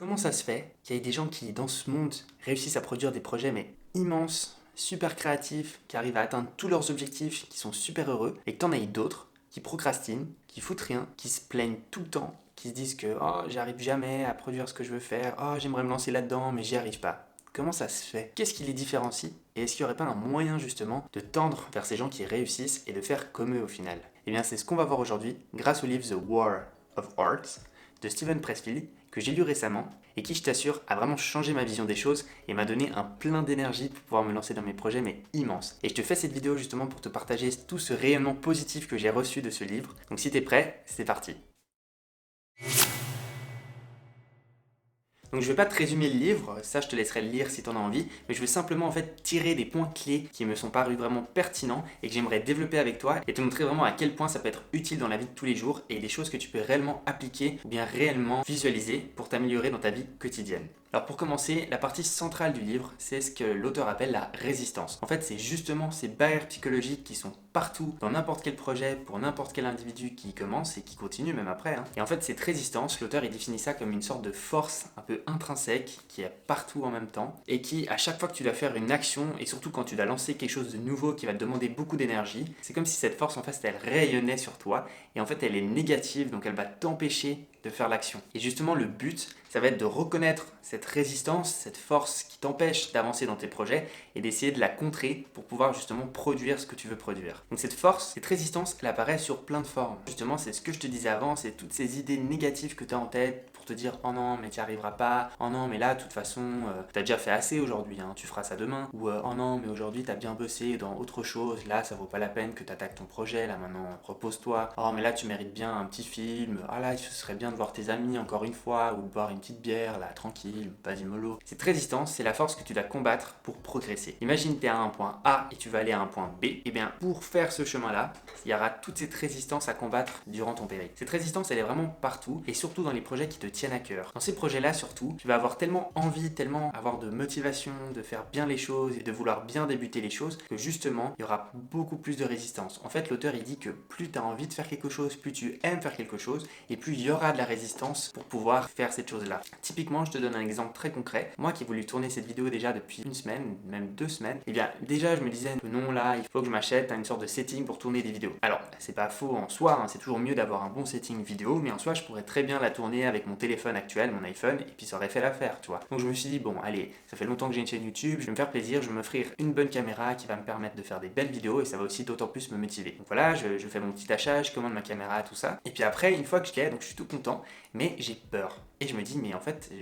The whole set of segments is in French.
Comment ça se fait qu'il y ait des gens qui, dans ce monde, réussissent à produire des projets mais immenses, super créatifs, qui arrivent à atteindre tous leurs objectifs, qui sont super heureux, et que t'en aies d'autres qui procrastinent, qui foutent rien, qui se plaignent tout le temps, qui se disent que oh j'arrive jamais à produire ce que je veux faire, oh j'aimerais me lancer là-dedans mais j'y arrive pas. Comment ça se fait? Qu'est-ce qui les différencie? Et est-ce qu'il n'y aurait pas un moyen justement de tendre vers ces gens qui réussissent et de faire comme eux au final? Eh bien c'est ce qu'on va voir aujourd'hui grâce au livre The War of Arts de Steven Pressfield que j'ai lu récemment et qui, je t'assure, a vraiment changé ma vision des choses et m'a donné un plein d'énergie pour pouvoir me lancer dans mes projets, mais immenses. Et je te fais cette vidéo justement pour te partager tout ce rayonnement positif que j'ai reçu de ce livre. Donc si t'es prêt, c'est parti. Donc je vais pas te résumer le livre, ça je te laisserai le lire si tu en as envie, mais je vais simplement en fait tirer des points clés qui me sont parus vraiment pertinents et que j'aimerais développer avec toi et te montrer vraiment à quel point ça peut être utile dans la vie de tous les jours et des choses que tu peux réellement appliquer ou bien réellement visualiser pour t'améliorer dans ta vie quotidienne. Alors pour commencer, la partie centrale du livre, c'est ce que l'auteur appelle la résistance. En fait, c'est justement ces barrières psychologiques qui sont partout, dans n'importe quel projet, pour n'importe quel individu qui commence et qui continue même après. Et en fait, cette résistance, l'auteur il définit ça comme une sorte de force un peu intrinsèque qui est partout en même temps et qui, à chaque fois que tu dois faire une action et surtout quand tu dois lancer quelque chose de nouveau qui va te demander beaucoup d'énergie, c'est comme si cette force en fait elle rayonnait sur toi et en fait elle est négative donc elle va t'empêcher de faire l'action. Et justement le but, ça va être de reconnaître cette résistance, cette force qui t'empêche d'avancer dans tes projets et d'essayer de la contrer pour pouvoir justement produire ce que tu veux produire. Donc cette force, cette résistance, elle apparaît sur plein de formes. Justement, c'est ce que je te disais avant, c'est toutes ces idées négatives que tu as en tête pour te dire oh non mais tu n'y arriveras pas, oh non mais là de toute façon tu as déjà fait assez aujourd'hui, tu feras ça demain, ou oh non mais aujourd'hui tu as bien bossé dans autre chose, là ça vaut pas la peine que tu attaques ton projet, là maintenant repose-toi, oh mais là tu mérites bien un petit film, ah là ce serait bien de voir tes amis encore une fois, ou de boire une petite bière là tranquille, vas-y mollo. Cette résistance, c'est la force que tu dois combattre pour progresser. Imagine tu es à un point A et tu vas aller à un point B, et bien pour faire ce chemin là, il y aura toute cette résistance à combattre durant ton périple. Cette résistance elle est vraiment partout et surtout dans les projets qui te tiennent à cœur. Dans ces projets-là surtout, tu vas avoir tellement envie, tellement avoir de motivation, de faire bien les choses et de vouloir bien débuter les choses que justement, il y aura beaucoup plus de résistance. En fait, l'auteur il dit que plus tu as envie de faire quelque chose, plus tu aimes faire quelque chose et plus il y aura de la résistance pour pouvoir faire cette chose-là. Typiquement, je te donne un exemple très concret. Moi qui ai voulu tourner cette vidéo déjà depuis une semaine, même 2 semaines, et bien déjà je me disais non là, il faut que je m'achète une sorte de setting pour tourner des vidéos. Alors, c'est pas faux en soi, c'est toujours mieux d'avoir un bon setting vidéo, mais en soi je pourrais très bien la tourner avec mon téléphone actuel, mon iPhone, et puis ça aurait fait l'affaire, tu vois. Donc je me suis dit, bon, allez, ça fait longtemps que j'ai une chaîne YouTube, je vais me faire plaisir, je vais m'offrir une bonne caméra qui va me permettre de faire des belles vidéos, et ça va aussi d'autant plus me motiver. Donc voilà, je fais mon petit achat, je commande ma caméra, tout ça. Et puis après, une fois que je l'ai, donc je suis tout content, mais j'ai peur. Et je me dis, mais en fait,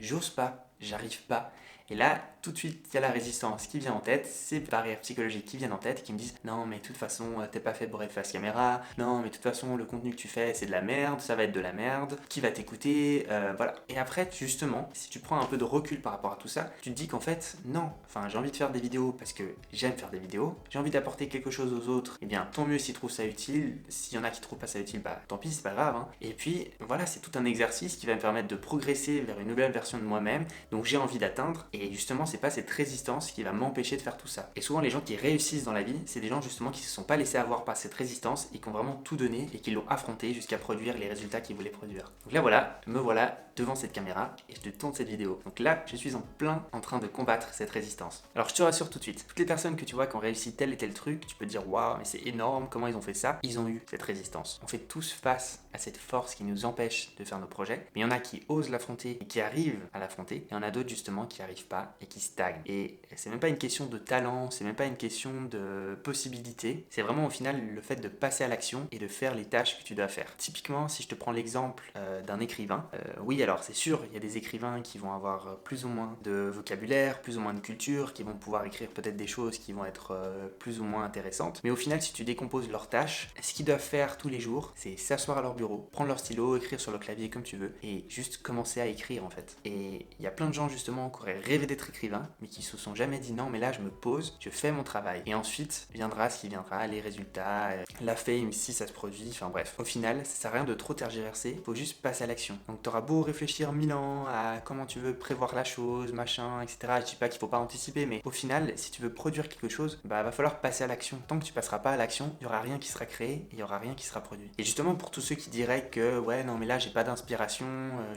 j'ose pas, j'arrive pas. Et là, tout de suite, il y a la résistance qui vient en tête, ces barrières psychologiques qui viennent en tête et qui me disent non, mais de toute façon, t'es pas fait pour être face caméra, non, mais de toute façon, le contenu que tu fais, c'est de la merde, ça va être de la merde, qui va t'écouter, voilà. Et après, justement, si tu prends un peu de recul par rapport à tout ça, tu te dis qu'en fait, non, enfin, j'ai envie de faire des vidéos parce que j'aime faire des vidéos, j'ai envie d'apporter quelque chose aux autres, et bien, tant mieux s'ils trouvent ça utile, s'il y en a qui trouvent pas ça utile, bah tant pis, c'est pas grave. Et puis, voilà, c'est tout un exercice qui va me permettre de progresser vers une nouvelle version de moi-même, donc j'ai envie d'atteindre. Et justement, c'est pas cette résistance qui va m'empêcher de faire tout ça. Et souvent, les gens qui réussissent dans la vie, c'est des gens justement qui se sont pas laissés avoir par cette résistance et qui ont vraiment tout donné et qui l'ont affronté jusqu'à produire les résultats qu'ils voulaient produire. Donc là, voilà, me voilà devant cette caméra et je te tourne cette vidéo. Donc là, je suis en train de combattre cette résistance. Alors je te rassure tout de suite, toutes les personnes que tu vois qui ont réussi tel et tel truc, tu peux te dire waouh, mais c'est énorme, comment ils ont fait ça? Ils ont eu cette résistance. On fait tous face à cette force qui nous empêche de faire nos projets, mais il y en a qui osent l'affronter et qui arrivent à l'affronter, et il y en a d'autres justement qui arrivent pas et qui stagnent. Et c'est même pas une question de talent, c'est même pas une question de possibilité, c'est vraiment au final le fait de passer à l'action et de faire les tâches que tu dois faire. Typiquement, si je te prends l'exemple d'un écrivain, oui alors c'est sûr, il y a des écrivains qui vont avoir plus ou moins de vocabulaire, plus ou moins de culture, qui vont pouvoir écrire peut-être des choses qui vont être plus ou moins intéressantes, mais au final si tu décomposes leurs tâches, ce qu'ils doivent faire tous les jours, c'est s'asseoir à leur bureau, prendre leur stylo, écrire sur le clavier comme tu veux, et juste commencer à écrire en fait. Et il y a plein de gens justement qui auraient rêvé d'être écrivains, mais qui se sont jamais dit non mais là je me pose, je fais mon travail, et ensuite viendra ce qui viendra, les résultats, la fame si ça se produit, enfin bref. Au final, ça sert à rien de trop tergiverser, faut juste passer à l'action. Donc t'auras beau réfléchir 1000 ans à comment tu veux prévoir la chose, machin, etc. Je dis pas qu'il faut pas anticiper, mais au final, si tu veux produire quelque chose, bah va falloir passer à l'action. Tant que tu passeras pas à l'action, il y aura rien qui sera créé, et il y aura rien qui sera produit. Et justement pour tous ceux qui diraient que ouais non mais là j'ai pas d'inspiration,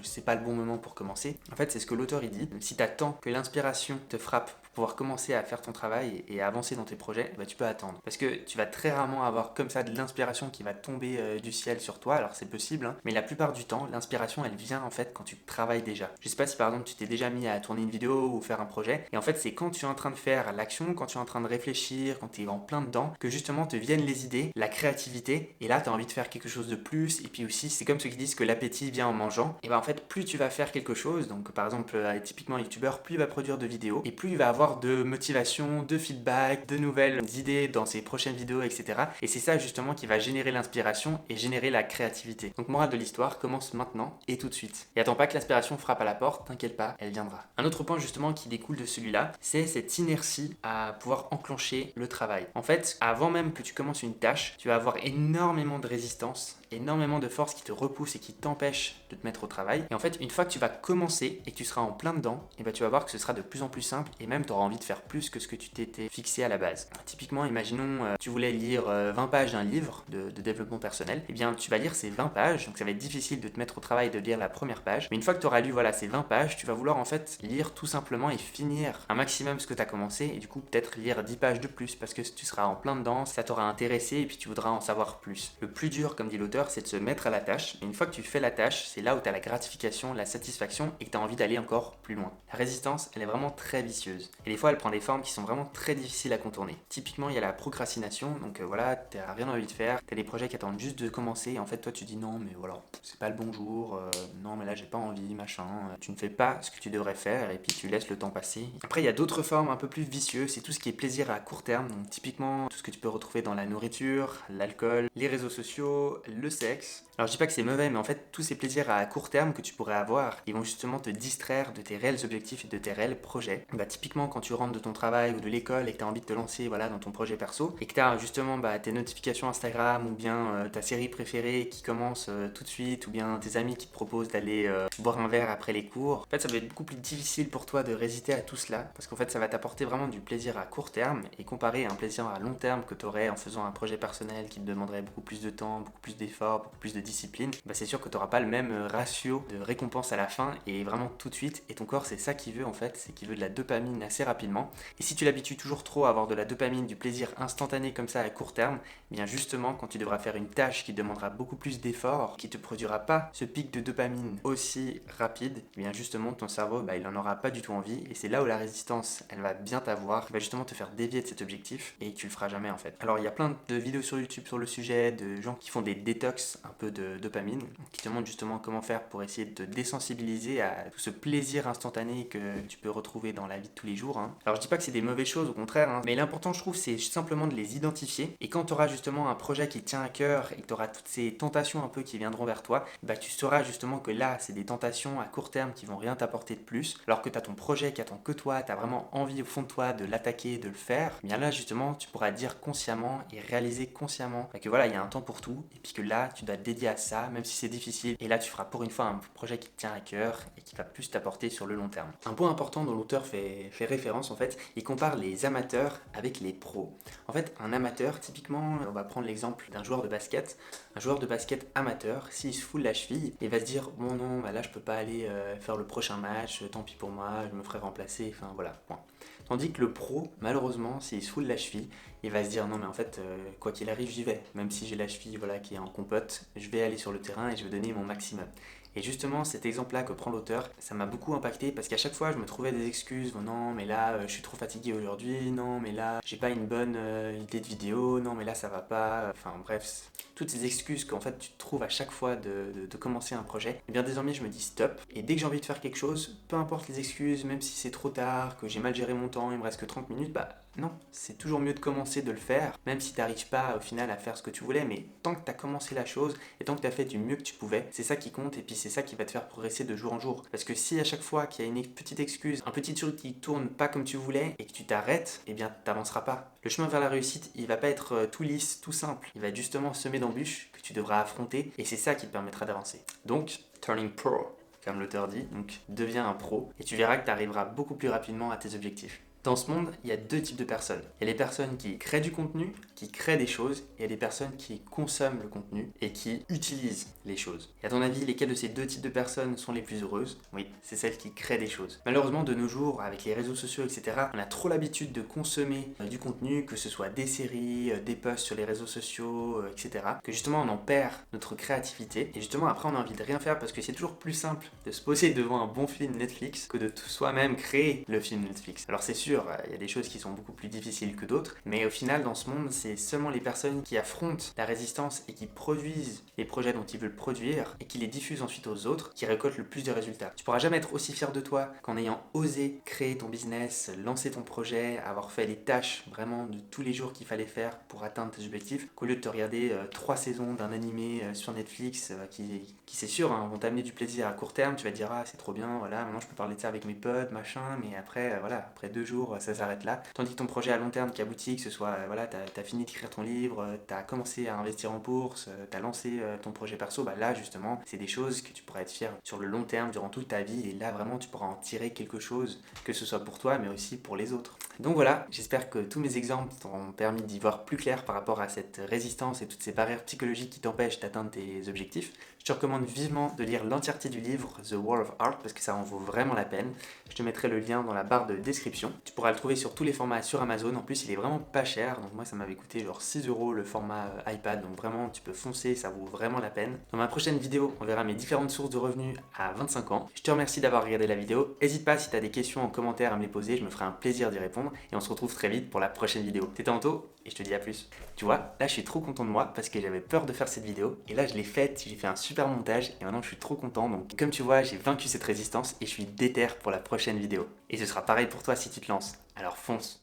c'est pas le bon moment pour commencer. En fait, c'est ce que l'auteur il dit. Si tu attends que l'inspiration te frappe pour pouvoir commencer à faire ton travail et à avancer dans tes projets, bah, tu peux attendre. Parce que tu vas très rarement avoir comme ça de l'inspiration qui va tomber du ciel sur toi. Alors c'est possible, hein, mais la plupart du temps, l'inspiration elle vient en fait quand tu travailles déjà. Je sais pas si par exemple tu t'es déjà mis à tourner une vidéo ou faire un projet, et en fait c'est quand tu es en train de faire l'action, quand tu es en train de réfléchir, quand tu es en plein dedans, que justement te viennent les idées, la créativité, et là tu as envie de faire quelque chose de plus. Et puis aussi c'est comme ceux qui disent que l'appétit vient en mangeant. Et ben en fait plus tu vas faire quelque chose, donc par exemple typiquement un youtubeur, plus il va produire de vidéos et plus il va avoir de motivation, de feedback, de nouvelles idées dans ses prochaines vidéos, etc. Et c'est ça justement qui va générer l'inspiration et générer la créativité. Donc morale de l'histoire, commence maintenant et tout de suite. Et attends pas que l'inspiration frappe à la porte, t'inquiète pas, elle viendra. Un autre point justement qui découle de celui-là, c'est cette inertie à pouvoir enclencher le travail. En fait, avant même que tu commences une tâche, tu vas avoir énormément de résistance, énormément de force qui te repousse et qui t'empêche de te mettre au travail. Et en fait, une fois que tu vas commencer et que tu seras en plein dedans, et ben tu vas voir que ce sera de plus en plus simple et même tu auras envie de faire plus que ce que tu t'étais fixé à la base. Typiquement, imaginons tu voulais lire 20 pages d'un livre de développement personnel, et bien tu vas lire ces 20 pages, donc ça va être difficile de te mettre au travail de lire la première page. Mais une fois que tu auras lu ces 20 pages, tu vas vouloir en fait lire tout simplement et finir un maximum ce que tu as commencé, et du coup peut-être lire 10 pages de plus parce que tu seras en plein dedans, ça t'aura intéressé et puis tu voudras en savoir plus. Le plus dur, comme dit l'auteur, c'est de se mettre à la tâche. Et une fois que tu fais la tâche, c'est là où tu as la gratification, la satisfaction et que tu as envie d'aller encore plus loin. La résistance, elle est vraiment très vicieuse. Et des fois, elle prend des formes qui sont vraiment très difficiles à contourner. Typiquement, il y a la procrastination. Donc voilà, tu n'as rien envie de faire, tu as des projets qui attendent juste de commencer. Et en fait, toi, tu dis non, mais voilà, c'est pas le bon jour. Non, mais là, j'ai pas envie, machin. Tu ne fais pas ce que tu devrais faire et puis tu laisses le temps passer. Après, il y a d'autres formes un peu plus vicieuses. C'est tout ce qui est plaisir à court terme. Donc typiquement, tout ce que tu peux retrouver dans la nourriture, l'alcool, les réseaux sociaux, le sexe. Alors je dis pas que c'est mauvais, mais en fait tous ces plaisirs à court terme que tu pourrais avoir, ils vont justement te distraire de tes réels objectifs et de tes réels projets. Bah typiquement quand tu rentres de ton travail ou de l'école et que tu as envie de te lancer dans ton projet perso, et que tu as justement tes notifications Instagram ou bien ta série préférée qui commence tout de suite, ou bien tes amis qui te proposent d'aller boire un verre après les cours, en fait ça va être beaucoup plus difficile pour toi de résister à tout cela, parce qu'en fait ça va t'apporter vraiment du plaisir à court terme, et comparé à un plaisir à long terme que tu aurais en faisant un projet personnel qui te demanderait beaucoup plus de temps, beaucoup plus d'efforts, beaucoup plus de discipline, c'est sûr que tu n'auras pas le même ratio de récompense à la fin et vraiment tout de suite. Et ton corps, c'est ça qu'il veut en fait, c'est qu'il veut de la dopamine assez rapidement. Et si tu l'habitues toujours trop à avoir de la dopamine, du plaisir instantané comme ça à court terme, bien justement, quand tu devras faire une tâche qui demandera beaucoup plus d'efforts, qui ne te produira pas ce pic de dopamine aussi rapide, bien justement, ton cerveau, il n'en aura pas du tout envie. Et c'est là où la résistance, elle va bien t'avoir, qui va justement te faire dévier de cet objectif et tu le feras jamais en fait. Alors il y a plein de vidéos sur YouTube sur le sujet, de gens qui font des détox un peu de dopamine, qui te montrent justement comment faire pour essayer de te désensibiliser à tout ce plaisir instantané que tu peux retrouver dans la vie de tous les jours. Alors je dis pas que c'est des mauvaises choses, au contraire, mais l'important je trouve c'est simplement de les identifier, et quand tu auras justement un projet qui te tient à cœur et que tu auras toutes ces tentations un peu qui viendront vers toi, tu sauras justement que là c'est des tentations à court terme qui vont rien t'apporter de plus, alors que tu as ton projet qui attend que toi, tu as vraiment envie au fond de toi de l'attaquer, de le faire. Bien là justement tu pourras dire consciemment et réaliser consciemment que voilà, il y a un temps pour tout, et puis que là tu dois te dédier à ça même si c'est difficile, et là tu feras pour une fois un projet qui te tient à cœur et qui va plus t'apporter sur le long terme. Un point important dont l'auteur fait référence, en fait, il compare les amateurs avec les pros. En fait, un amateur, typiquement, on va prendre l'exemple d'un joueur de basket. Un joueur de basket amateur, s'il se fout de la cheville, il va se dire bon non, là je peux pas aller faire le prochain match, tant pis pour moi, je me ferai remplacer, enfin voilà, point. Tandis que le pro, malheureusement, s'il se fout de la cheville, il va se dire non mais en fait, quoi qu'il arrive, j'y vais. Même si j'ai la cheville qui est en compote, je vais aller sur le terrain et je vais donner mon maximum. Et justement, cet exemple-là que prend l'auteur, ça m'a beaucoup impacté parce qu'à chaque fois, je me trouvais des excuses. Oh non, mais là, je suis trop fatigué aujourd'hui. Non, mais là, j'ai pas une bonne idée de vidéo. Non, mais là, ça va pas. Enfin, bref, toutes ces excuses qu'en fait, tu te trouves à chaque fois de commencer un projet. Et bien désormais, je me dis stop. Et dès que j'ai envie de faire quelque chose, peu importe les excuses, même si c'est trop tard, que j'ai mal géré mon temps, il me reste que 30 minutes, non, c'est toujours mieux de commencer de le faire, même si tu n'arrives pas au final à faire ce que tu voulais, mais tant que tu as commencé la chose et tant que tu as fait du mieux que tu pouvais, c'est ça qui compte, et puis c'est ça qui va te faire progresser de jour en jour. Parce que si à chaque fois qu'il y a une petite excuse, un petit truc qui tourne pas comme tu voulais et que tu t'arrêtes, eh bien tu n'avanceras pas. Le chemin vers la réussite, il va pas être tout lisse, tout simple, il va être justement semé d'embûches que tu devras affronter, et c'est ça qui te permettra d'avancer. Donc, turning pro, comme l'auteur dit, donc deviens un pro, et tu verras que tu arriveras beaucoup plus rapidement à tes objectifs. Dans ce monde, il y a deux types de personnes. Il y a les personnes qui créent du contenu, qui créent des choses, et il y a les personnes qui consomment le contenu et qui utilisent les choses. Et à ton avis, lesquelles de ces deux types de personnes sont les plus heureuses? Oui, c'est celles qui créent des choses. Malheureusement, de nos jours, avec les réseaux sociaux, etc., on a trop l'habitude de consommer du contenu, que ce soit des séries, des posts sur les réseaux sociaux, etc., que justement on en perd notre créativité. Et justement, après, on a envie de rien faire parce que c'est toujours plus simple de se poser devant un bon film Netflix que de soi-même créer le film Netflix. Alors c'est sûr, il y a des choses qui sont beaucoup plus difficiles que d'autres, mais au final, dans ce monde, c'est seulement les personnes qui affrontent la résistance et qui produisent les projets dont ils veulent produire et qui les diffusent ensuite aux autres qui récoltent le plus de résultats. Tu pourras jamais être aussi fier de toi qu'en ayant osé créer ton business, lancer ton projet, avoir fait les tâches vraiment de tous les jours qu'il fallait faire pour atteindre tes objectifs, qu'au lieu de te regarder 3 saisons d'un animé sur Netflix qui c'est sûr, vont t'amener du plaisir à court terme. Tu vas te dire ah c'est trop bien, voilà, maintenant je peux parler de ça avec mes potes, machin, mais après voilà, après 2 jours ça s'arrête là. Tandis que ton projet à long terme qui aboutit, que ce soit voilà, t'as fini d'écrire ton livre, t'as commencé à investir en bourse, t'as lancé ton projet perso, là justement c'est des choses que tu pourras être fier sur le long terme durant toute ta vie, et là vraiment tu pourras en tirer quelque chose, que ce soit pour toi mais aussi pour les autres. Donc voilà, j'espère que tous mes exemples t'ont permis d'y voir plus clair par rapport à cette résistance et toutes ces barrières psychologiques qui t'empêchent d'atteindre tes objectifs. Je te recommande vivement de lire l'entièreté du livre The War of Art parce que ça en vaut vraiment la peine. Je te mettrai le lien dans la barre de description. Tu pourras le trouver sur tous les formats sur Amazon. En plus, il est vraiment pas cher. Donc moi, ça m'avait coûté genre 6€ le format iPad. Donc vraiment, tu peux foncer, ça vaut vraiment la peine. Dans ma prochaine vidéo, on verra mes différentes sources de revenus à 25 ans. Je te remercie d'avoir regardé la vidéo. N'hésite pas si tu as des questions en commentaire à me les poser. Je me ferai un plaisir d'y répondre. Et on se retrouve très vite pour la prochaine vidéo. C'était Anto et je te dis à plus. Tu vois, là je suis trop content de moi parce que j'avais peur de faire cette vidéo. Et là je l'ai faite, j'ai fait un super montage et maintenant je suis trop content. Donc comme tu vois, j'ai vaincu cette résistance et je suis déter pour la prochaine vidéo. Et ce sera pareil pour toi si tu te lances. Alors fonce.